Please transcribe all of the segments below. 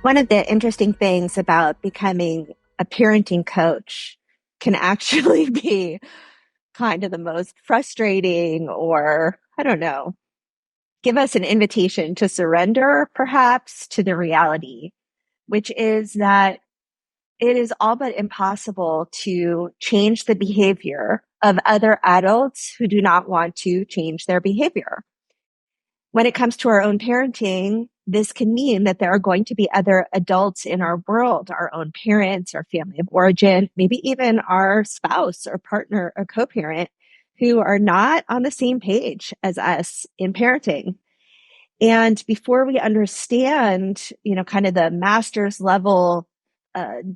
One of the interesting things about becoming a parenting coach can actually be kind of the most frustrating, or I don't know, give us an invitation to surrender perhaps to the reality, which is that it is all but impossible to change the behavior of other adults who do not want to change their behavior. When it comes to our own parenting, this can mean that there are going to be other adults in our world, our own parents, our family of origin, maybe even our spouse or partner or co-parent who are not on the same page as us in parenting. And before we understand, kind of the master's level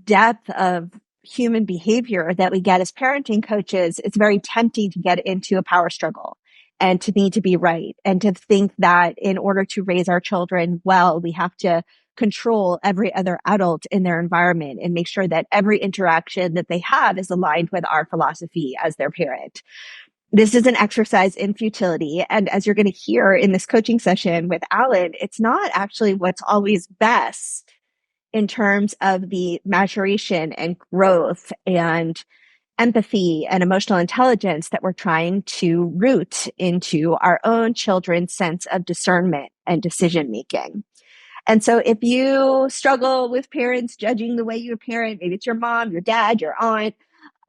depth of human behavior that we get as parenting coaches, it's very tempting to get into a power struggle and to need to be right and to think that in order to raise our children well, we have to control every other adult in their environment and make sure that every interaction that they have is aligned with our philosophy as their parent. This is an exercise in futility. And as you're going to hear in this coaching session with Alan, it's not actually what's always best in terms of the maturation and growth and empathy and emotional intelligence that we're trying to root into our own children's sense of discernment and decision making. And so if you struggle with parents judging the way you parent, maybe it's your mom, your dad, your aunt,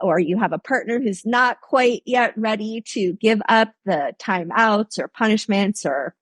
or you have a partner who's not quite yet ready to give up the timeouts or punishments or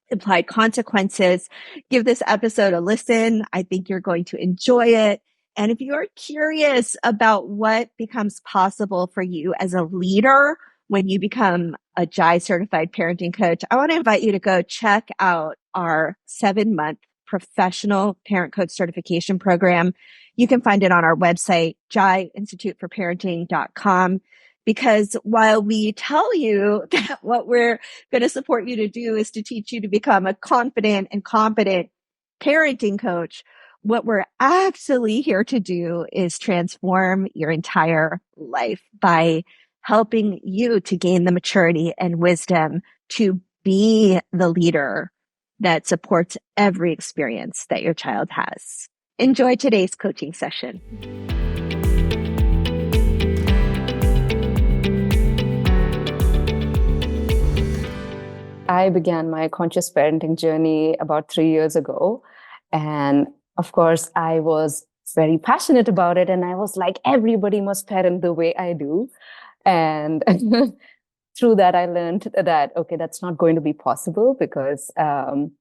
implied consequences, give this episode a listen. I think you're going to enjoy it. And if you're curious about what becomes possible for you as a leader when you become a JAI certified parenting coach, I want to invite you to go check out our 7-month professional parent coach certification program. You can find it on our website, jaiinstituteforparenting.com. Because while we tell you that what we're going to support you to do is to teach you to become a confident and competent parenting coach, what we're actually here to do is transform your entire life by helping you to gain the maturity and wisdom to be the leader that supports every experience that your child has. Enjoy today's coaching session. I began my conscious parenting journey about 3 years ago. And of course, I was very passionate about it. And I was like, everybody must parent the way I do. And through that, I learned that, okay, that's not going to be possible because I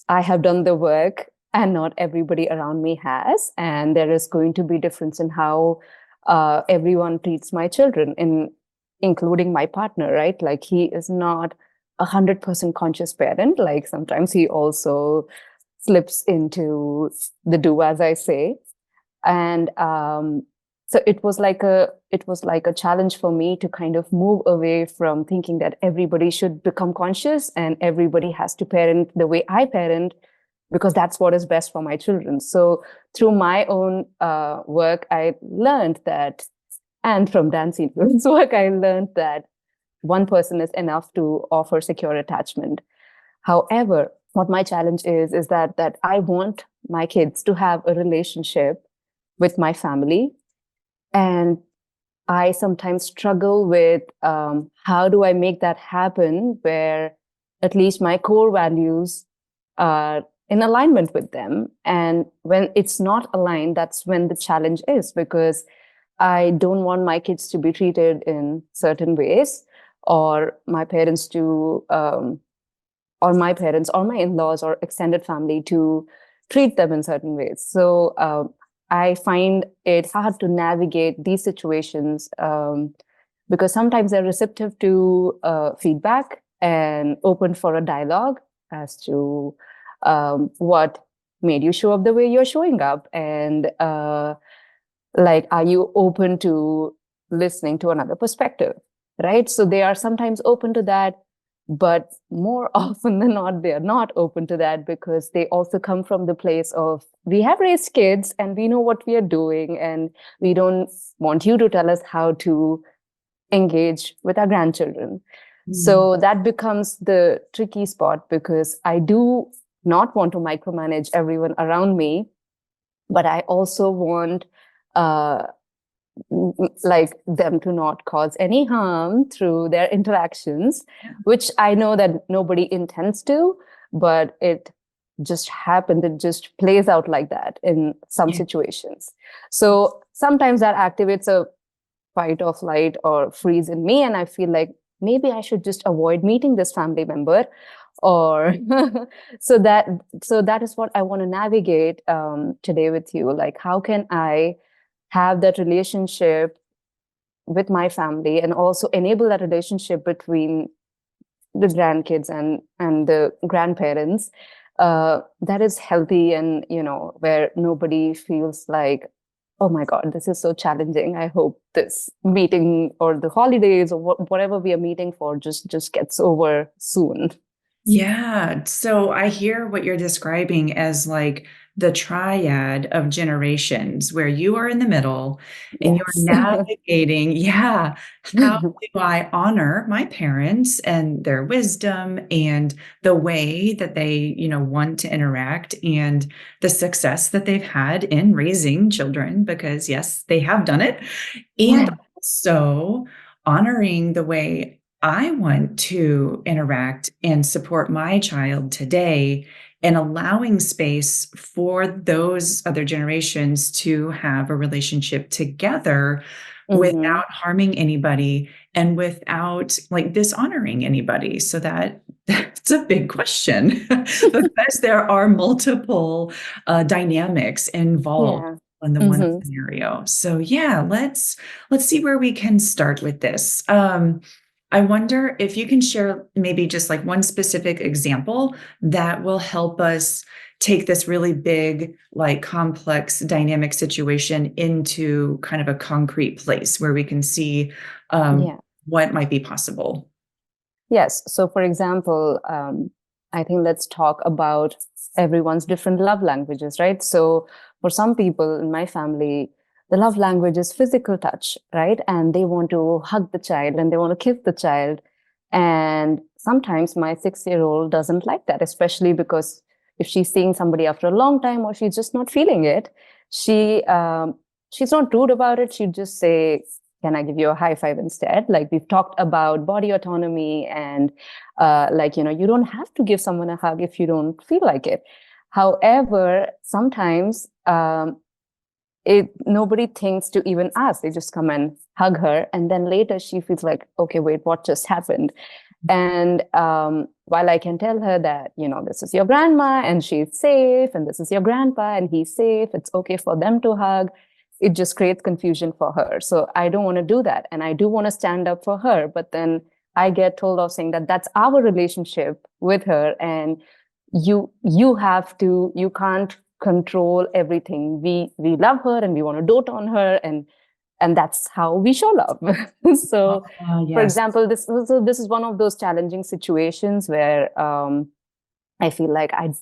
have done the work and not everybody around me has. And there is going to be difference in how everyone treats my children, including my partner, right? Like he is not 100% conscious parent. Like sometimes he also slips into the do as I say. And so it was like a challenge for me to kind of move away from thinking that everybody should become conscious and everybody has to parent the way I parent because that's what is best for my children. So through my own work, I learned that, and from dance influence work, I learned that one person is enough to offer secure attachment. However, what my challenge is that I want my kids to have a relationship with my family. And I sometimes struggle with how do I make that happen where at least my core values are in alignment with them. And when it's not aligned, that's when the challenge is, because I don't want my kids to be treated in certain ways, or my parents to, or my parents or my in-laws or extended family to treat them in certain ways. So I find it hard to navigate these situations because sometimes they're receptive to feedback and open for a dialogue as to what made you show up the way you're showing up. And like, are you open to listening to another perspective, right? So they are sometimes open to that, but more often than not, they are not open to that because they also come from the place of, we have raised kids and we know what we are doing, and we don't want you to tell us how to engage with our grandchildren. So that becomes the tricky spot, because I do not want to micromanage everyone around me, but I also want uh, like them to not cause any harm through their interactions, which I know that nobody intends to, but it just happens, it just plays out like that in some Yeah. situations. So sometimes that activates a fight or flight or freeze in me, and I feel like maybe I should just avoid meeting this family member, or so that so that is what I want to navigate today with you. Like, how can I have that relationship with my family and also enable that relationship between the grandkids and the grandparents that is healthy, and where nobody feels like, oh my god, this is so challenging. I hope this meeting or the holidays or whatever we are meeting for just gets over soon. Yeah. So I hear what you're describing as like the triad of generations where you are in the middle and you're Yes. navigating, yeah, how do I honor my parents and their wisdom and the way that they, want to interact and the success that they've had in raising children, because yes, they have done it. And Yeah. also honoring the way I want to interact and support my child today, and allowing space for those other generations to have a relationship together Hmm. without harming anybody and without like dishonoring anybody. So that's a big question because there are multiple dynamics involved Yeah. in the one Hmm. scenario. So yeah, let's see where we can start with this. I wonder if you can share maybe just like one specific example that will help us take this really big, like complex dynamic situation into kind of a concrete place where we can see Yeah. what might be possible. Yes. So, for example, I think let's talk about everyone's different love languages, right? So, for some people in my family, the love language is physical touch, right? And they want to hug the child and they want to kiss the child. And sometimes my 6-year-old doesn't like that, especially because if she's seeing somebody after a long time or she's just not feeling it, she she's not rude about it. She'd just say, can I give you a high five instead? Like, we've talked about body autonomy and like, you don't have to give someone a hug if you don't feel like it. However, sometimes nobody thinks to even ask. They just come and hug her. And then later she feels like, okay, wait, what just happened? And while I can tell her that, this is your grandma and she's safe, and this is your grandpa and he's safe, it's okay for them to hug, it just creates confusion for her. So I don't want to do that. And I do want to stand up for her. But then I get told off saying that that's our relationship with her. And you can't control everything. We love her and we want to dote on her, and that's how we show love. So for Yes. example, this is one of those challenging situations where I feel like I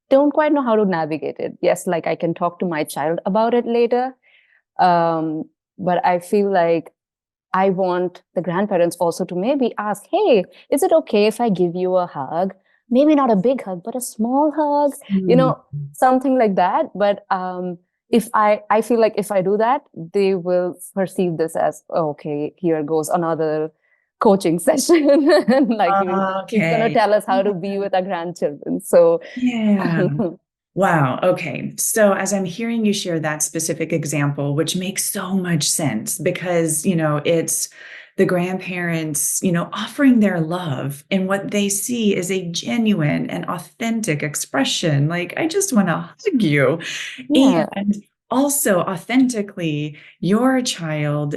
don't quite know how to navigate it. Yes, like I can talk to my child about it later, um, but I feel like I want the grandparents also to maybe ask, hey, is it okay if I give you a hug? Maybe not a big hug, but a small hug, Mm. something like that. But if I feel like if I do that, they will perceive this as, oh, okay, here goes another coaching session. And like he's going to Okay. tell us how to be with our grandchildren. So, Yeah. Wow. Okay. So as I'm hearing you share that specific example, which makes so much sense because, it's the grandparents, offering their love and what they see is a genuine and authentic expression. Like, I just want to hug you. yeah, And also authentically, your child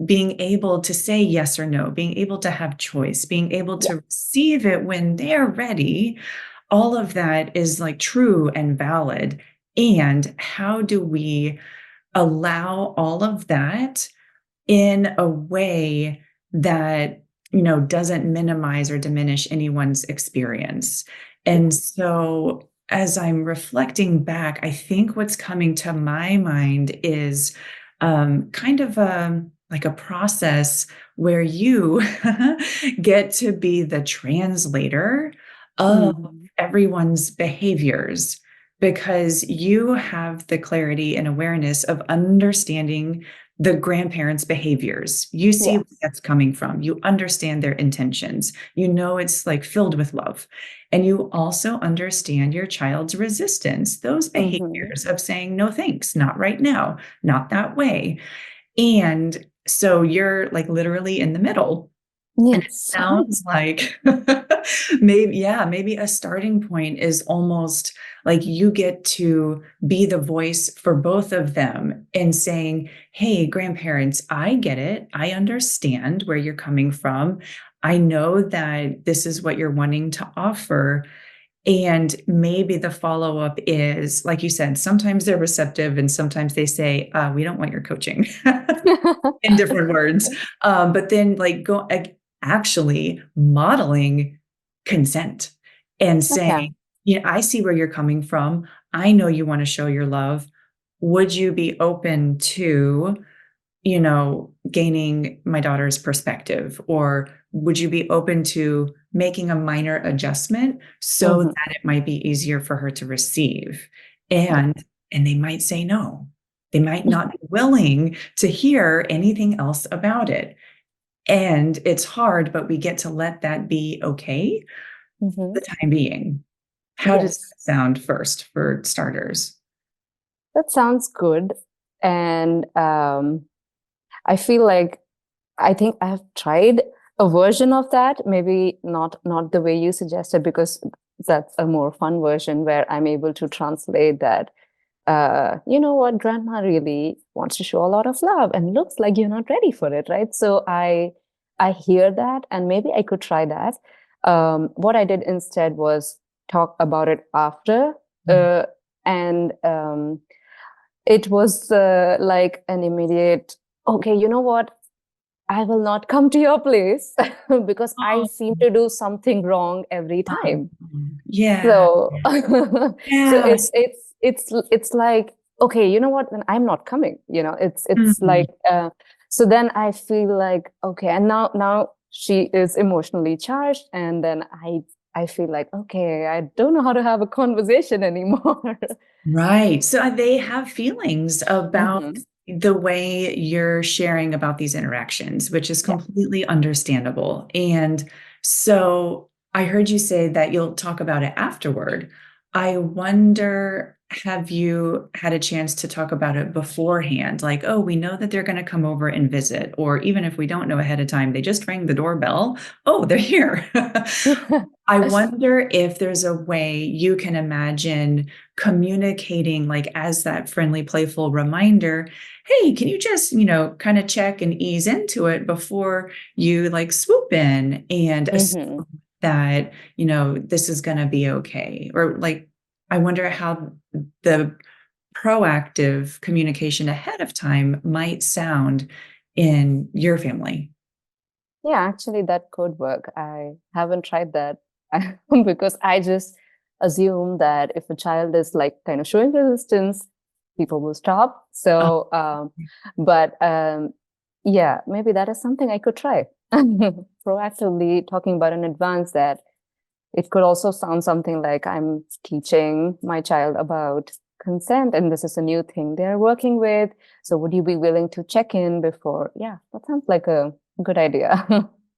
being able to say yes or no, being able to have choice, being able yeah, to receive it when they're ready, all of that is like true and valid. And how do we allow all of that in a way that, doesn't minimize or diminish anyone's experience? yeah, And so as I'm reflecting back, I think what's coming to my mind is kind of like a process where you get to be the translator of mhm, everyone's behaviors because you have the clarity and awareness of understanding the grandparents' behaviors. You see Yes. where that's coming from. You understand their intentions. You know it's like filled with love. And you also understand your child's resistance, those behaviors of saying, no, thanks, not right now, not that way. And so you're like literally in the middle. And it Yes. sounds like maybe a starting point is almost like you get to be the voice for both of them and saying, hey, grandparents, I get it. I understand where you're coming from. I know that this is what you're wanting to offer. And maybe the follow up is, like you said, sometimes they're receptive and sometimes they say, we don't want your coaching in different words. But then, like, actually modeling consent and Okay. saying, I see where you're coming from. I know you want to show your love. Would you be open to, gaining my daughter's perspective? Or would you be open to making a minor adjustment so that it might be easier for her to receive? And they might say no. They might not be willing to hear anything else about it. And it's hard, but we get to let that be okay for the time being. How does Yes. that sound first for starters? That sounds good. And I feel like I think I have tried a version of that, maybe not the way you suggested, because that's a more fun version where I'm able to translate that. You know what, grandma really wants to show a lot of love, and looks like you're not ready for it, right? So I hear that, and maybe I could try that. What I did instead was talk about it after, uh, and it was like an immediate, okay, you know what? I will not come to your place because I Oh, seem to do something wrong every time. yeah. So, so Yes. it's like, okay, you know what? Then I'm not coming. It's Mhm. like, so then I feel like, okay, and now she is emotionally charged, and then I feel like, okay, I don't know how to have a conversation anymore. Right. So they have feelings about hmm the way you're sharing about these interactions, which is Yeah. completely understandable. And so I heard you say that you'll talk about it afterward. I wonder, have you had a chance to talk about it beforehand? Like, oh, we know that they're going to come over and visit. Or even if we don't know ahead of time, they just rang the doorbell. Oh, they're here. I wonder if there's a way you can imagine communicating, like, as that friendly, playful reminder, hey, can you just, kind of check and ease into it before you like swoop in and hmm assume that, this is going to be okay. Or like, I wonder how the proactive communication ahead of time might sound in your family. Yeah, actually, that could work. I haven't tried that because I just assume that if a child is like kind of showing resistance, people will stop. Oh, So, but yeah, maybe that is something I could try. Proactively talking about in advance, that it could also sound something like I'm teaching my child about consent, and this is a new thing they're working with. So would you be willing to check in before? Yeah, that sounds like a good idea.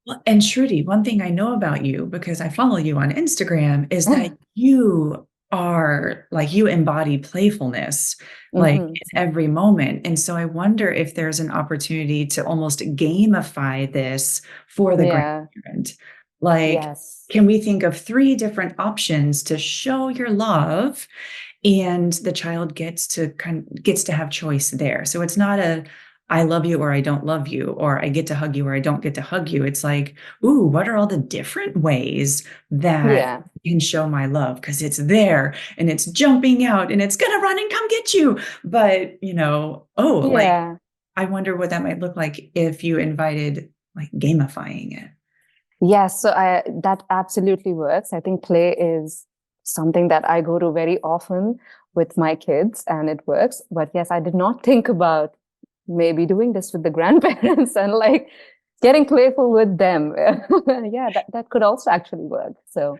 well, and Shruti, one thing I know about you, because I follow you on Instagram, is that you embody playfulness like hmm in every moment. And so I wonder if there's an opportunity to almost gamify this for the Yeah. grandparent. Like, Yes. can we think of 3 different options to show your love? And the child gets to have choice there. So it's not a I love you or I don't love you, or I get to hug you or I don't get to hug you. It's like, ooh, what are all the different ways that Yeah. you can show my love? Because it's there and it's jumping out and it's gonna run and come get you. But like, Yeah. I wonder what that might look like if you invited like gamifying it. Yes. So that absolutely works. I think play is something that I go to very often with my kids, and it works. But yes, I did not think about maybe doing this with the grandparents and like getting playful with them. Yeah, that could also actually work. So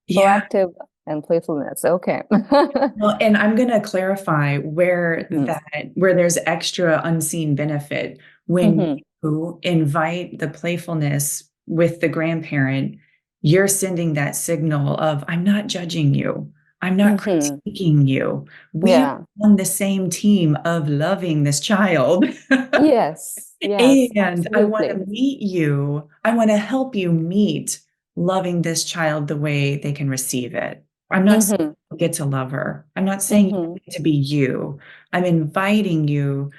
Yeah. proactive. and playfulness. Okay. Well, and I'm going to clarify where Mhm. where there's extra unseen benefit when Mhm. you invite the playfulness with the grandparent, you're sending that signal of, I'm not judging you. I'm not Mhm. critiquing you. We are Yeah. on the same team of loving this child. Yes. Yes. And I want to Absolutely. meet you. I want to help you meet loving this child the way they can receive it. I'm not saying Mhm. you get to love her. I'm not saying you Mhm. get to be you. I'm inviting you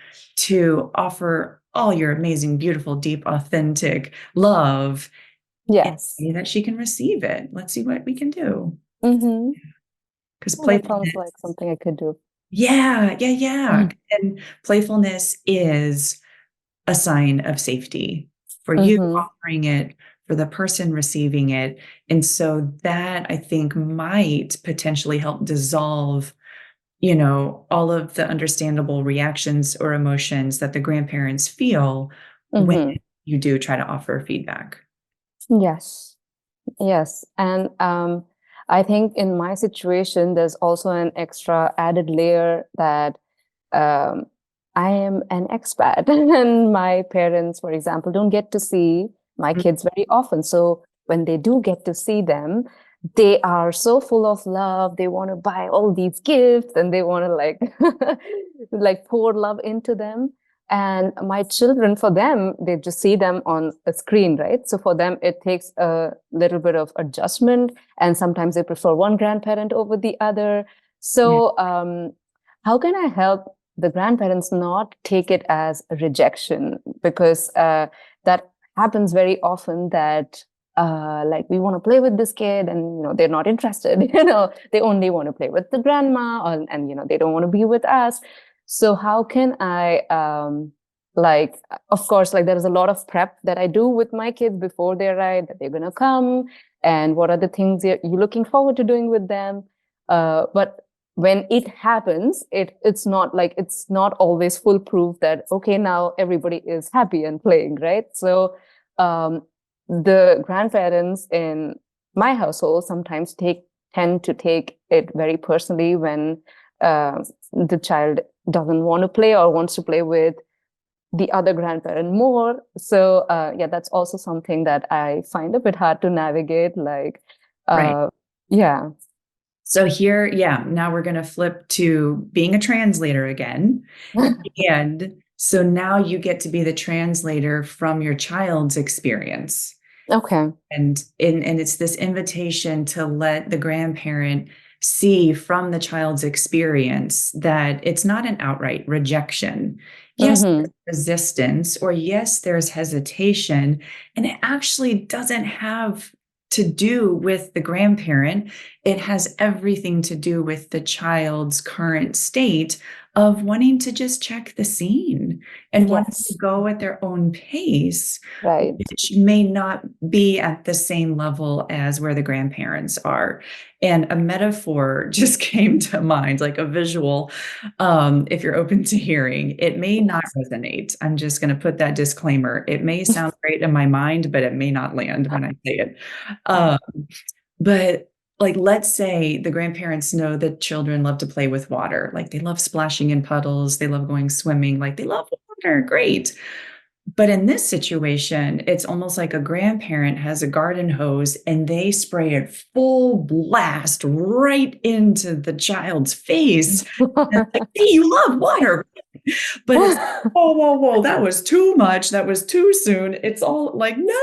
to offer all your amazing, beautiful, deep, authentic love in a Yes. way that she can receive it. Let's see what we can do. Mhm. Because Oh, that sounds playfulness, like something I could do. yeah. And playfulness is a sign of safety for you Mhm. offering it, for the person receiving it. And so that I think might potentially help dissolve, all of the understandable reactions or emotions that the grandparents feel when Mhm. you do try to offer feedback. Yes. Yes. And I think in my situation, there's also an extra added layer that um, I am an expat, and my parents, for example, don't get to see my kids very often. So when they do get to see them, they are so full of love. They want to buy all these gifts, and they want to like like pour love into them. And my children, for them, they just see them on a screen, right? So for them, it takes a little bit of adjustment, and sometimes they prefer one grandparent over the other. Yeah, So how can I help the grandparents not take it as a rejection? Because that happens very often, that like we want to play with this kid, and they're not interested. They only want to play with the grandma, and they don't want to be with us. So how can I like, of course, like there is a lot of prep that I do with my kids before they arrive, that they're going to come, and what are the things you're looking forward to doing with them. But when it happens, it's not always foolproof that, okay, now everybody is happy and playing, right? So um, the grandparents in my household sometimes tend to take it very personally when the child doesn't want to play or wants to play with the other grandparent more. So yeah, that's also something that I find a bit hard to navigate. Like, right. uh, yeah. So here, yeah, now we're going to flip to being a translator again. And so now you get to be the translator from your child's experience. Okay. And it's this invitation to let the grandparent see from the child's experience that it's not an outright rejection. Yes, Mm-hmm. there's resistance, or yes, there's hesitation, and it actually doesn't have to do with the grandparent. It has everything to do with the child's current state of wanting to just check the scene and wanting to Yes. go at their own pace, Right. which may not be at the same level as where the grandparents are. And a metaphor just came to mind, like a visual. If you're open to hearing, it may not Yes. resonate. I'm just going to put that disclaimer. It may sound great in my mind, but it may not land when I say it. Um, but like, let's say the grandparents know that children love to play with water. Like they love splashing in puddles. They love going swimming. Like they love water. Great. But in this situation, it's almost like a grandparent has a garden hose and they spray it full blast right into the child's face. And it's like, hey, you love water. But it's, whoa, whoa, whoa, that was too much. That was too soon. It's all like, no.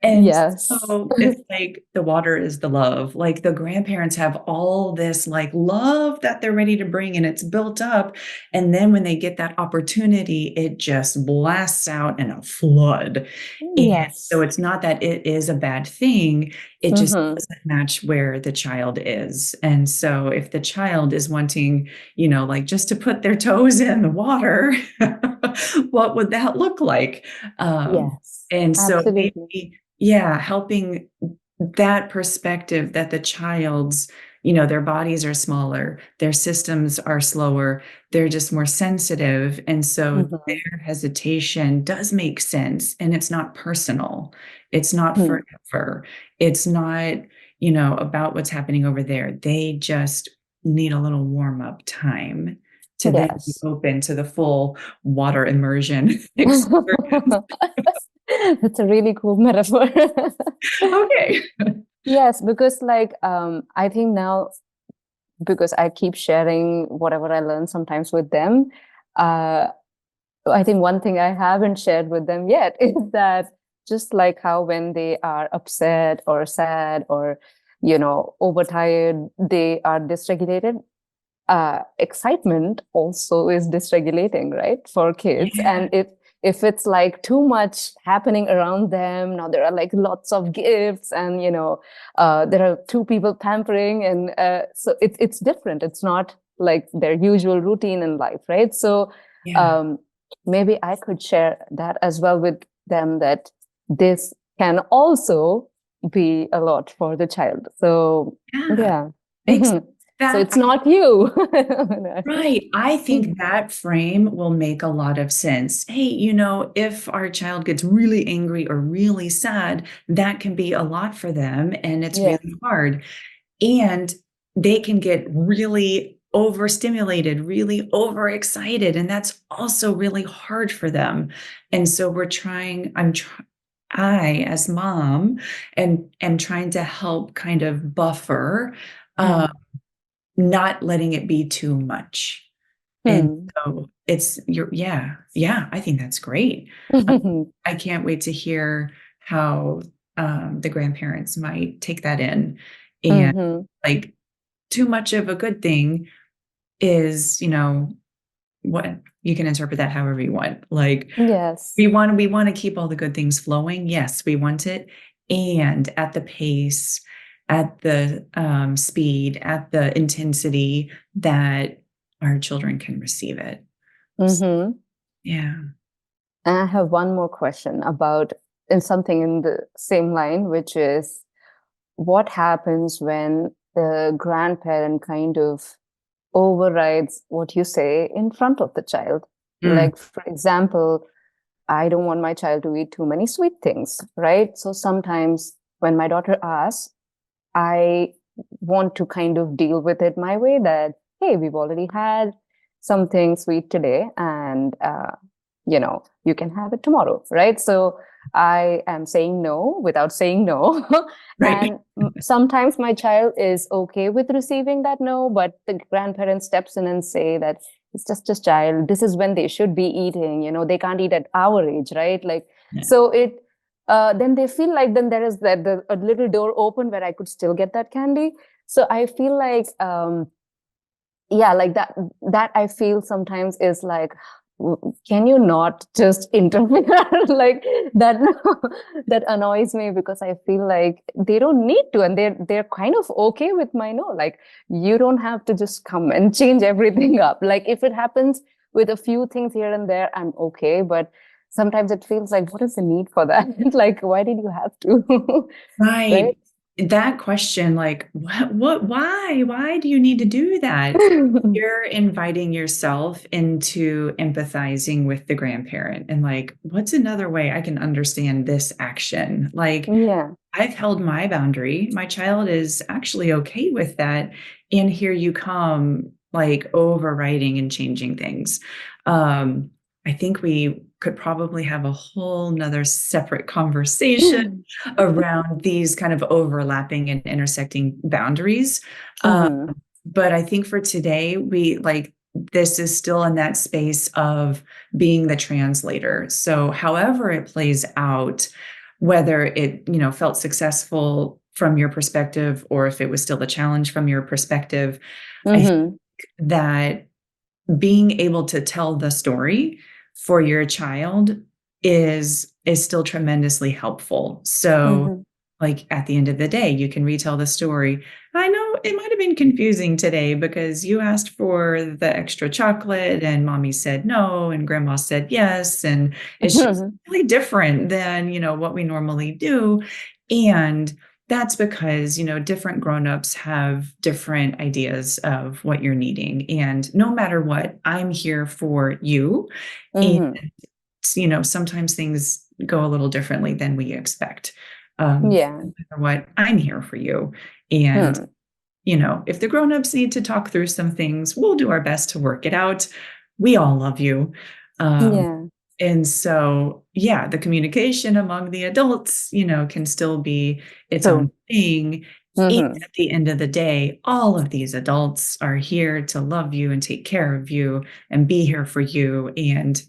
And Yes. so it's like the water is the love. Like the grandparents have all this like love that they're ready to bring, and it's built up. And then when they get that opportunity, it just blasts out in a flood. And so Yes. it's not that it is a bad thing, it just Mm-hmm. doesn't match where the child is. And so if the child is wanting, like just to put their toes in the water, what would that look like? Yes. And so Absolutely. maybe, yeah, helping that perspective that the child's, their bodies are smaller, their systems are slower, they're just more sensitive. And so Mm-hmm. their hesitation does make sense. And it's not personal. It's not forever. It's not, about what's happening over there. They just need a little warm up time to then be Yes. open to the full water immersion experience. That's a really cool metaphor. Okay. Yes, because I think now, because I keep sharing whatever I learn sometimes with them, uh, I think one thing I haven't shared with them yet is that just like how when they are upset or sad or, overtired, they are dysregulated. Excitement also is dysregulating, right, for kids. Yeah. And if it's like too much happening around them, now there are like lots of gifts, and there are two people pampering, and so it's different. It's not like their usual routine in life, right? So Yeah. um, maybe I could share that as well with them, that this can also be a lot for the child. So Yeah. yeah. Makes So that it's not you. right. I think that frame will make a lot of sense. Hey, if our child gets really angry or really sad, that can be a lot for them and it's Yes. really hard. And they can get really overstimulated, really overexcited, and that's also really hard for them. And so I, as mom, am trying to help kind of buffer, Hmm. uh, not letting it be too much. And Hmm. so yeah, I think that's great. I can't wait to hear how the grandparents might take that in. And Hmm. like too much of a good thing is, what you can interpret that however you want. Like Yes. we want to keep all the good things flowing. Yes, we want it. And at the pace, at the speed, at the intensity that our children can receive it. Hmm. Yeah. And I have one more question about in something in the same line, which is what happens when the grandparent kind of overrides what you say in front of the child? Mm, Like, for example, I don't want my child to eat too many sweet things, right? So sometimes when my daughter asks, I want to kind of deal with it my way, that, hey, we've already had something sweet today, and, you can have it tomorrow, right? So I am saying no without saying no. right. And sometimes my child is okay with receiving that no, but the grandparent steps in and say that it's just a child. This is when they should be eating, they can't eat at our age, right? Like, Yeah. so then they feel like then there is a little door open where I could still get that candy. So I feel like, yeah, like that I feel sometimes is like, can you not just interfere? Like that, that annoys me, because I feel like they don't need to, and they're kind of okay with my no. Like, you don't have to just come and change everything up. Like, if it happens with a few things here and there, I'm okay, but sometimes it feels like, what is the need for that? Like, why did you have to? Right. Right. That question, like, why do you need to do that? You're inviting yourself into empathizing with the grandparent and like, what's another way I can understand this action? Like, Yeah. I've held my boundary. My child is actually okay with that. And here you come, like overriding and changing things. I think we could probably have a whole nother separate conversation around these kind of overlapping and intersecting boundaries. Um, Hmm. but I think for today, this is still in that space of being the translator. So however it plays out, whether it, felt successful from your perspective or if it was still a challenge from your perspective, I think Hmm. that being able to tell the story for your child is still tremendously helpful. So, Hmm. like at the end of the day, you can retell the story. I know it might have been confusing today because you asked for the extra chocolate and mommy said no and grandma said yes, and it's just really different than, what we normally do. And that's because, different grown-ups have different ideas of what you're needing. And no matter what, I'm here for you. And, Hmm. sometimes things go a little differently than we expect. Yeah. No matter what, I'm here for you. And, Hmm. if the grown-ups need to talk through some things, we'll do our best to work it out. We all love you. Um, Yeah. and so, yeah, the communication among the adults, can still be its own True. thing. And Hmm. at the end of the day, all of these adults are here to love you and take care of you and be here for you. And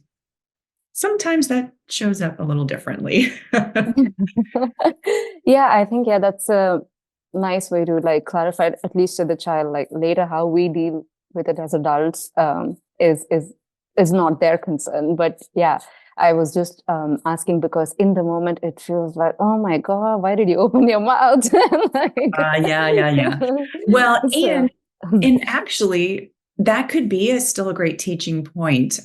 sometimes that shows up a little differently. Yeah, I think that's a nice way to like clarify it, at least to the child, like later how we deal with it as adults is not their concern. But yeah, I was just asking because in the moment it feels like, oh my God, why did you open your mouth? Like, Yeah, yeah, yeah. Well, and so and actually, that could be still a great teaching point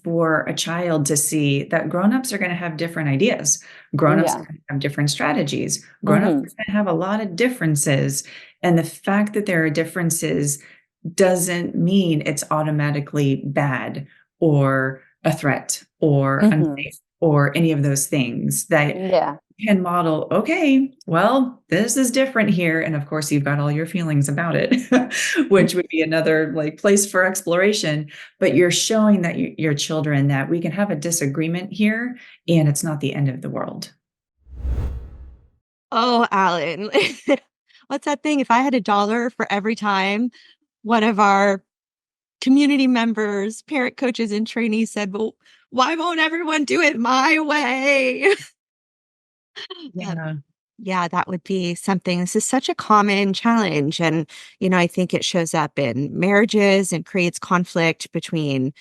for a child to see that grown-ups are going to have different ideas. Grown-ups are yeah. going to have different strategies. Grown-ups Hmm. are going to have a lot of differences. And the fact that there are differences doesn't mean it's automatically bad or a threat or Hmm. unsafe or any of those things that Yeah. can model, okay, well, this is different here. And of course, you've got all your feelings about it, which would be another like place for exploration. But you're showing that your children that we can have a disagreement here and it's not the end of the world. Oh, Alan, what's that thing? If I had $1 for every time one of our community members, parent coaches, and trainees said, well, why won't everyone do it my way? Um, Yeah. yeah, that would be something. This is such a common challenge. And, I think it shows up in marriages and creates conflict between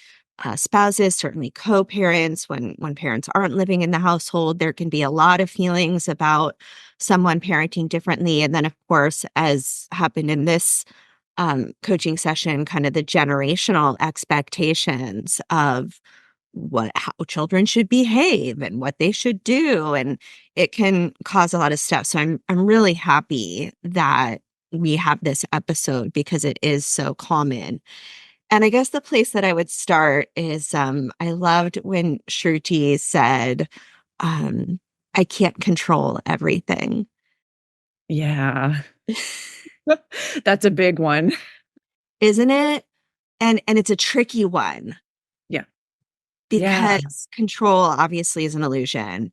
spouses, certainly co-parents. When parents aren't living in the household, there can be a lot of feelings about someone parenting differently. And then, of course, as happened in this coaching session, kind of the generational expectations of how children should behave and what they should do, and it can cause a lot of stuff. So I'm really happy that we have this episode because it is so common. And I guess the place that I would start is I loved when Shruti said, um, I can't control everything. Yeah. That's a big one. Isn't it? And it's a tricky one Yeah. Yeah. because control obviously is an illusion.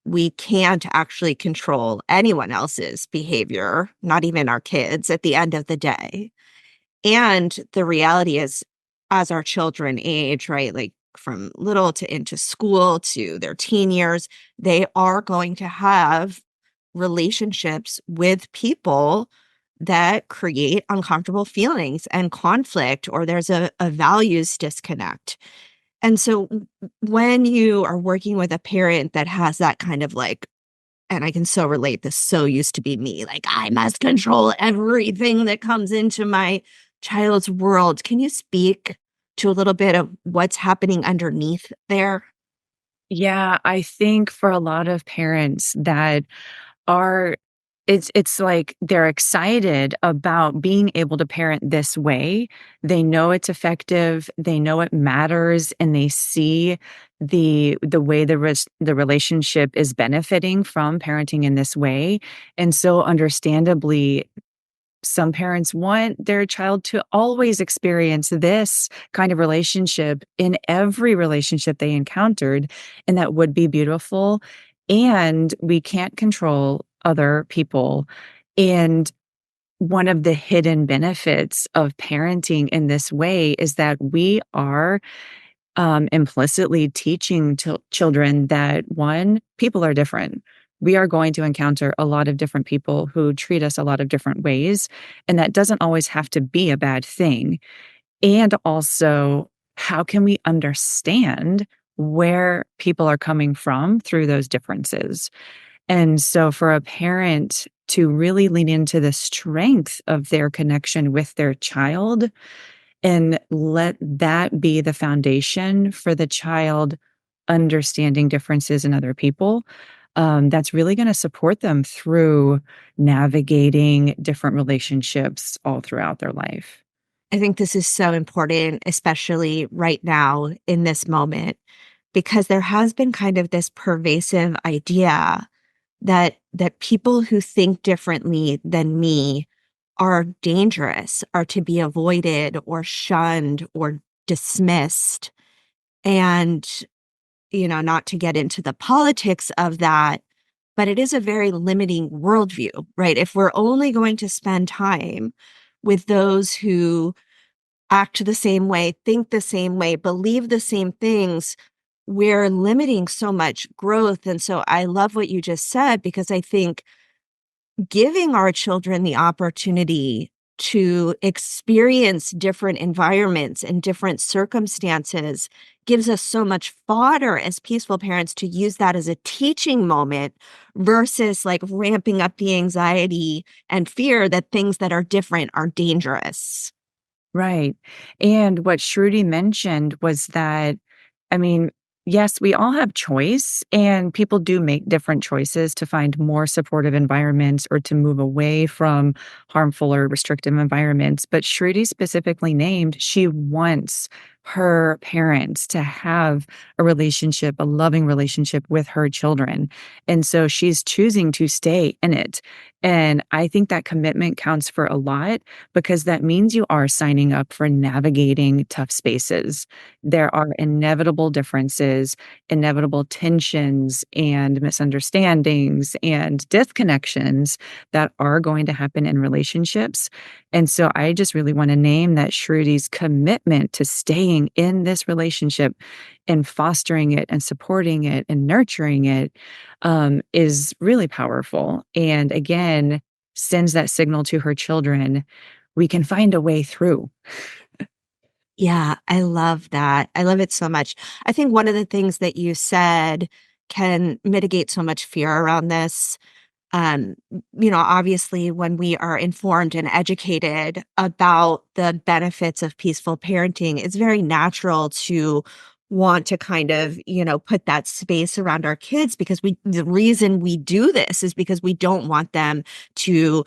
We can't actually control anyone else's behavior, not even our kids at the end of the day. And the reality is, as our children age, right, like from little to into school to their teen years, they are going to have relationships with people that create uncomfortable feelings and conflict, or there's a values disconnect. And so when you are working with a parent that has that kind of like, and I can so relate, this so used to be me, like I must control everything that comes into my child's world. Can you speak to a little bit of what's happening underneath there? Yeah. I think for a lot of parents that are it's like they're excited about being able to parent this way. They know it's effective, they know it matters, and they see the way the relationship is benefiting from parenting in this way. And so understandably, some parents want their child to always experience this kind of relationship in every relationship they encountered, and that would be beautiful. And we can't control other people. And one of the hidden benefits of parenting in this way is that we are implicitly teaching children that one, people are different. We are going to encounter a lot of different people who treat us a lot of different ways. And that doesn't always have to be a bad thing. And also, how can we understand where people are coming from through those differences? And so, for a parent to really lean into the strength of their connection with their child and let that be the foundation for the child understanding differences in other people, that's really going to support them through navigating different relationships all throughout their life. I think this is so important, especially right now in this moment, because there has been kind of this pervasive idea that people who think differently than me are dangerous, are to be avoided or shunned or dismissed. And, not to get into the politics of that, but it is a very limiting worldview, right? If we're only going to spend time with those who act the same way, think the same way, believe the same things, we're limiting so much growth. And so I love what you just said, because I think giving our children the opportunity to experience different environments and different circumstances gives us so much fodder as peaceful parents to use that as a teaching moment versus like ramping up the anxiety and fear that things that are different are dangerous. Right. And what Shruti mentioned was that, I mean, yes, we all have choice, and people do make different choices to find more supportive environments or to move away from harmful or restrictive environments. But Shruti specifically named she wants her parents to have a relationship, a loving relationship with her children. And so she's choosing to stay in it. And I think that commitment counts for a lot, because that means you are signing up for navigating tough spaces. There are inevitable differences, inevitable tensions and misunderstandings and disconnections that are going to happen in relationships. And so I just really want to name that Shruti's commitment to staying in this relationship and fostering it and supporting it and nurturing it is really powerful. And again, sends that signal to her children, we can find a way through. Yeah, I love that. I love it so much. I think one of the things that you said can mitigate so much fear around this. Obviously, when we are informed and educated about the benefits of peaceful parenting, it's very natural to want to kind of, put that space around our kids, because the reason we do this is because we don't want them to,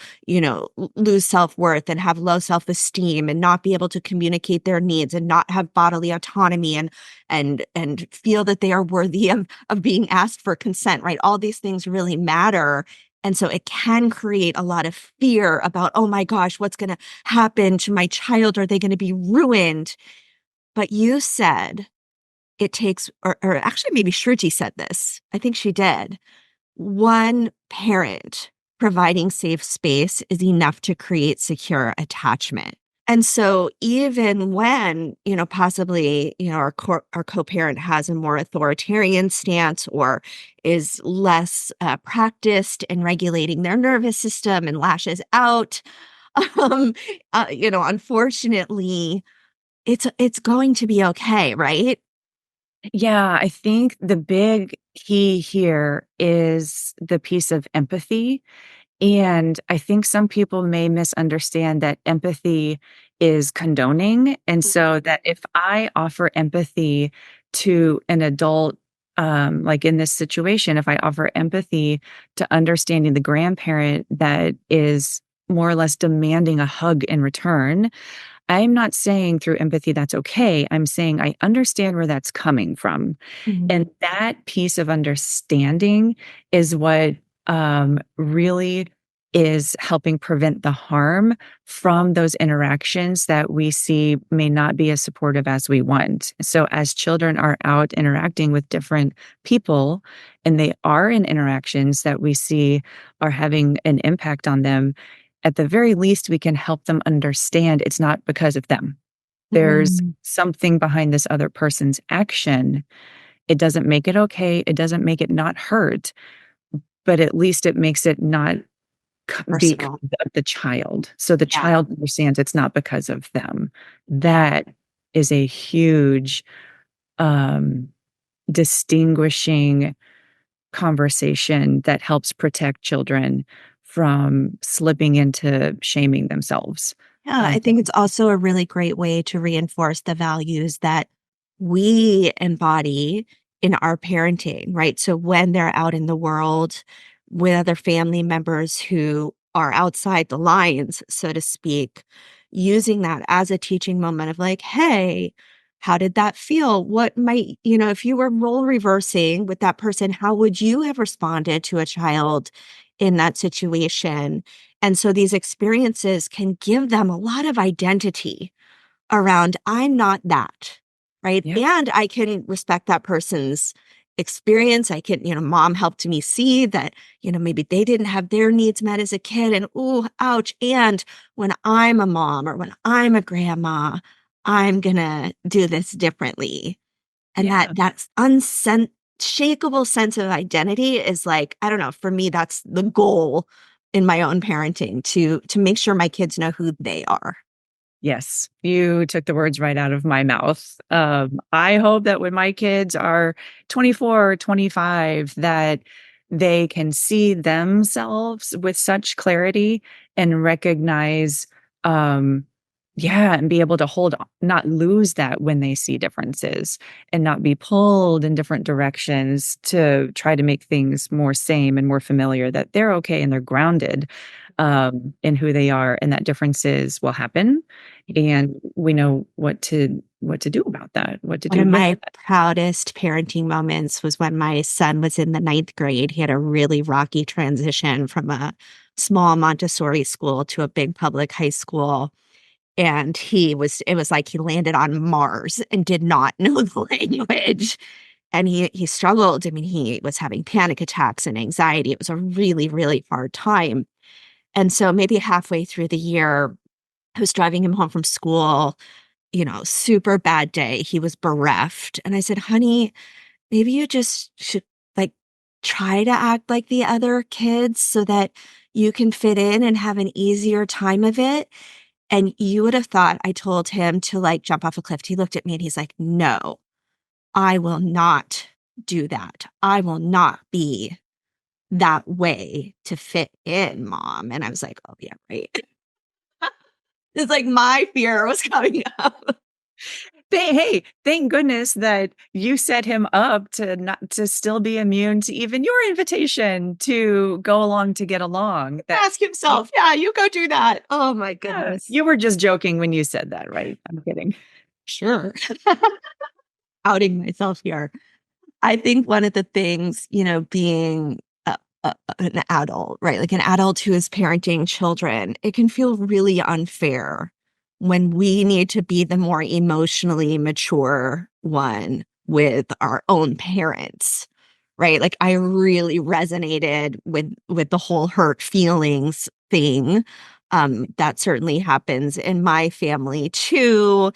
lose self-worth and have low self-esteem and not be able to communicate their needs and not have bodily autonomy and feel that they are worthy of being asked for consent, right? All these things really matter. And so it can create a lot of fear about, oh my gosh, what's going to happen to my child? Are they going to be ruined? But you said it takes, or actually, maybe Shruti said this. I think she did. One parent providing safe space is enough to create secure attachment. And so even when, possibly, our co-parent has a more authoritarian stance or is less practiced in regulating their nervous system and lashes out, um, unfortunately, it's going to be okay, right? Yeah, I think the big key here is the piece of empathy. And I think some people may misunderstand that empathy is condoning. And so that if I offer empathy to an adult, like in this situation, if I offer empathy to understanding the grandparent that is more or less demanding a hug in return, I'm not saying through empathy that's okay. I'm saying I understand where that's coming from. Mhm. And that piece of understanding is what really is helping prevent the harm from those interactions that we see may not be as supportive as we want. So, as children are out interacting with different people and they are in interactions that we see are having an impact on them, at the very least, we can help them understand it's not because of them. There's Mhm. something behind this other person's action. It doesn't make it okay. It doesn't make it not hurt, but at least it makes it not because Personal. of the child. So the Yeah. child understands it's not because of them. That is a huge um, distinguishing conversation that helps protect children from slipping into shaming themselves. Yeah, Um, I think it's also a really great way to reinforce the values that we embody in our parenting, right? So when they're out in the world with other family members who are outside the lines, so to speak, using that as a teaching moment of like, hey, How did that feel? What might, if you were role reversing with that person, how would you have responded to a child in that situation? And so these experiences can give them a lot of identity around, I'm not that, right? Yeah. And I can respect that person's experience. I can, mom helped me see that, maybe they didn't have their needs met as a kid, and ooh, ouch. And when I'm a mom or when I'm a grandma, I'm gonna do this differently. And Yeah. that's unshakable sense of identity is like, I don't know, for me, that's the goal in my own parenting, to make sure my kids know who they are. Yes, you took the words right out of my mouth. I hope that when my kids are 24 or 25, that they can see themselves with such clarity and recognize, um, yeah, and be able to not lose that when they see differences and not be pulled in different directions to try to make things more same and more familiar, that they're okay and they're grounded in who they are, and that differences will happen, and we know what to do about that, what to One do of with my that. proudest parenting moments was when my son was in the ninth grade. He had a really rocky transition from a small Montessori school to a big public high school. And it was like he landed on Mars and did not know the language. And he struggled. I mean, he was having panic attacks and anxiety. It was a really, really hard time. And so maybe halfway through the year, I was driving him home from school, super bad day. He was bereft. And I said, honey, maybe you just should like try to act like the other kids so that you can fit in and have an easier time of it. And you would have thought I told him to like jump off a cliff. He looked at me and he's like, no, I will not do that. I will not be that way to fit in, mom. And I was like, oh, yeah, right. It's like my fear was coming up. Hey, thank goodness that you set him up to still be immune to even your invitation to go along to get along. Ask himself. Yeah, you go do that. Oh my Yeah, goodness. you were just joking when you said that, right? I'm kidding. Sure. Outing myself here. I think one of the things, being an adult, right? Like an adult who is parenting children, it can feel really unfair when we need to be the more emotionally mature one with our own parents, right? Like I really resonated with the whole hurt feelings thing. That certainly happens in my family too.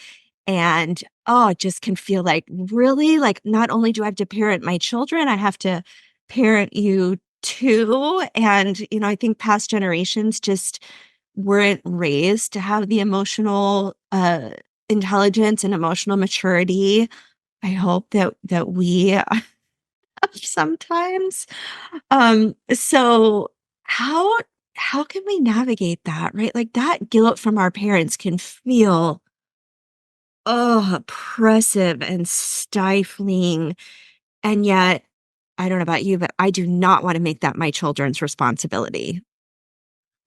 And it just can feel like really like not only do I have to parent my children, I have to parent you too. And, I think past generations just weren't raised to have the emotional intelligence and emotional maturity. I hope that we have sometimes. So how can we navigate that, right? Like that guilt from our parents can feel oppressive and stifling. And yet, I don't know about you, but I do not want to make that my children's responsibility.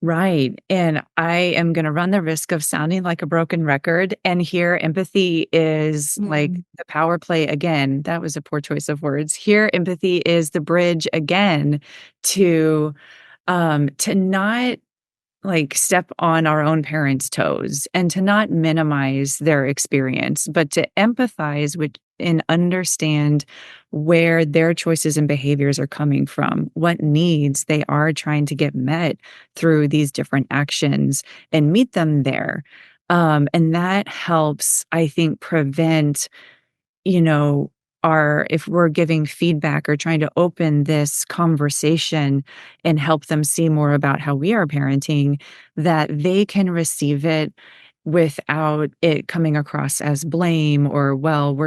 Right. And I am going to run the risk of sounding like a broken record. And here, empathy is like Mm. the power play again. That was a poor choice of words. Here, empathy is the bridge again to not like step on our own parents' toes and to not minimize their experience, but to empathize with and understand where their choices and behaviors are coming from, what needs they are trying to get met through these different actions and meet them there. And that helps, I think, prevent you know, if we're giving feedback or trying to open this conversation and help them see more about how we are parenting, that they can receive it without it coming across as blame or, well,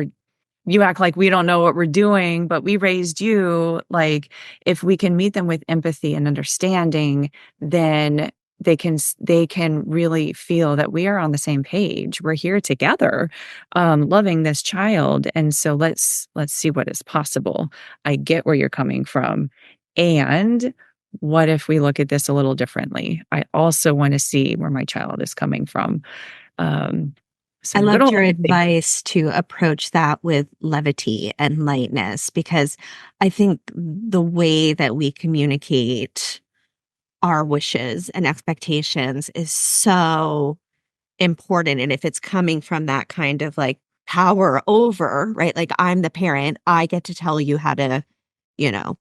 you act like we don't know what we're doing, but we raised you. Like, if we can meet them with empathy and understanding, then they can really feel that we are on the same page. We're here together, loving this child, and so let's see what is possible. I get where you're coming from, and what if we look at this a little differently? I also want to see where my child is coming from. Um, So I good loved old your empathy. advice to approach that with levity and lightness, because I think the way that we communicate our wishes and expectations is so important. And if it's coming from that kind of like power over, right? Like I'm the parent, I get to tell you how to, you know,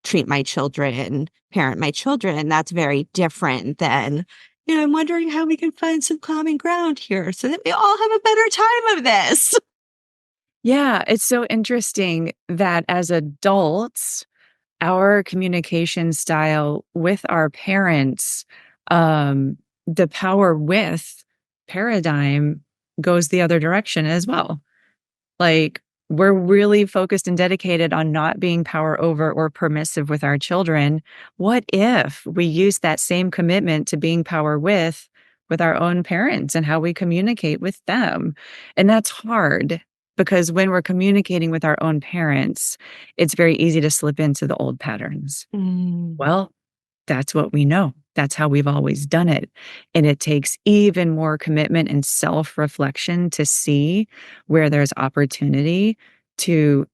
treat my children, parent my children. That's very different than, I'm wondering how we can find some common ground here so that we all have a better time of this. Yeah, it's so interesting that as adults, our communication style with our parents, the power with paradigm goes the other direction as well. Like, we're really focused and dedicated on not being power over or permissive with our children. What if we use that same commitment to being power with our own parents and how we communicate with them? And that's hard because when we're communicating with our own parents, it's very easy to slip into the old patterns. Mm. Well, that's what we know. That's how we've always done it. And it takes even more commitment and self reflection to see where there's opportunity to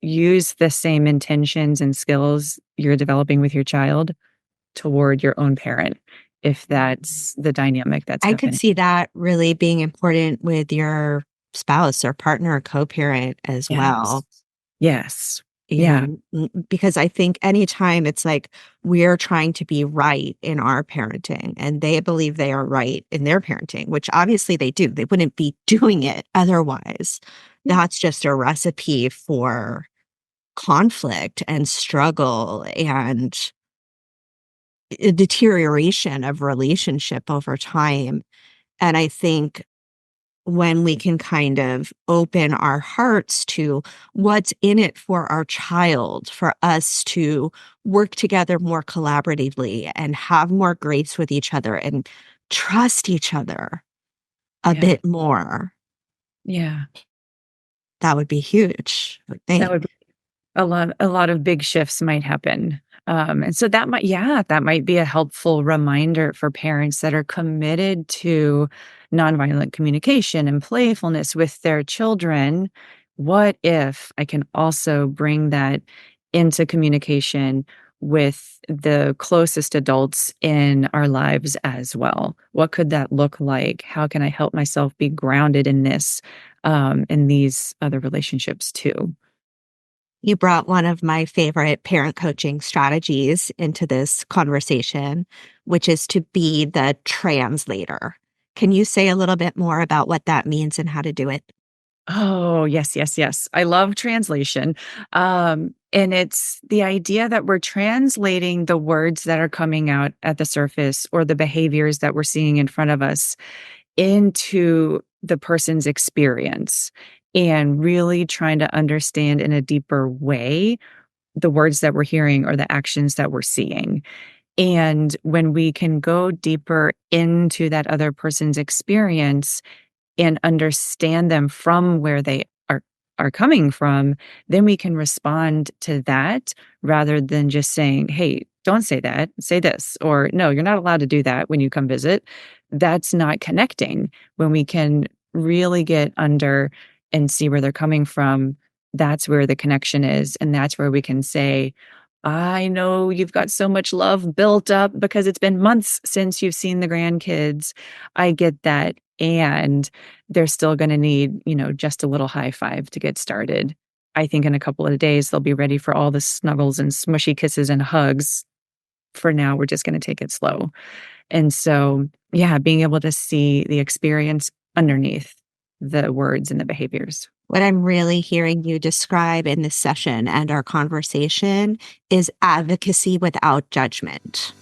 use the same intentions and skills you're developing with your child toward your own parent, if that's the dynamic that's I could happening. see that really being important with your spouse or partner or co-parent as Yes. well. Yes. Yeah. Because I think anytime it's like we're trying to be right in our parenting and they believe they are right in their parenting, which obviously they do, they wouldn't be doing it otherwise. That's just a recipe for conflict and struggle and a deterioration of relationship over time. And I think when we can kind of open our hearts to what's in it for our child, for us to work together more collaboratively and have more grace with each other and trust each other a Yeah. bit more, Yeah. that would be huge, I That think. would a lot of big shifts might happen. And so that might be a helpful reminder for parents that are committed to nonviolent communication and playfulness with their children. What if I can also bring that into communication with the closest adults in our lives as well? What could that look like? How can I help myself be grounded in this, in these other relationships too? You brought one of my favorite parent coaching strategies into this conversation, which is to be the translator. Can you say a little bit more about what that means and how to do it? Oh, yes, yes, yes. I love translation. And it's the idea that we're translating the words that are coming out at the surface or the behaviors that we're seeing in front of us into the person's experience and really trying to understand in a deeper way the words that we're hearing or the actions that we're seeing. And when we can go deeper into that other person's experience, and understand them from where they are coming from, then we can respond to that rather than just saying, "Hey, don't say that. Say this," or "No, you're not allowed to do that when you come visit." That's not connecting. When we can really get under and see where they're coming from, that's where the connection is, and that's where we can say, "I know you've got so much love built up because it's been months since you've seen the grandkids. I get that, and they're still gonna need, just a little high five to get started. I think in a couple of days, they'll be ready for all the snuggles and smushy kisses and hugs. For now, we're just gonna take it slow." And so, yeah, being able to see the experience underneath the words and the behaviors. What I'm really hearing you describe in this session and our conversation is advocacy without judgment.